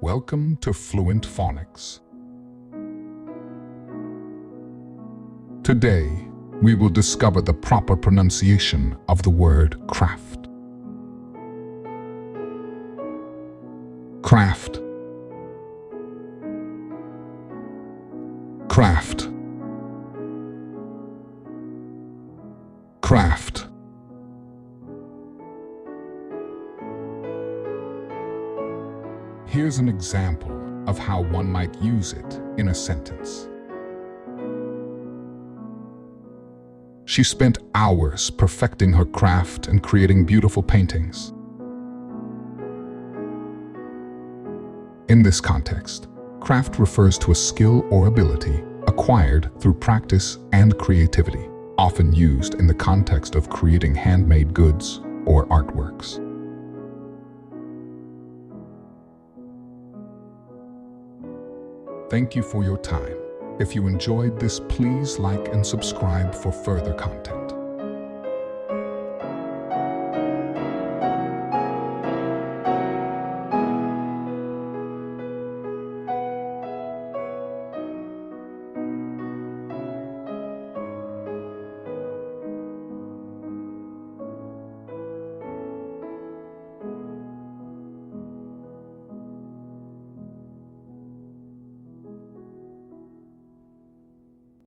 Welcome to Fluent Phonics. Today, we will discover the proper pronunciation of the word craft. Craft. Craft. Craft. Here's an example of how one might use it in a sentence. She spent hours perfecting her craft and creating beautiful paintings. In this context, craft refers to a skill or ability acquired through practice and creativity, often used in the context of creating handmade goods or artworks. Thank you for your time. If you enjoyed this, please like and subscribe for further content.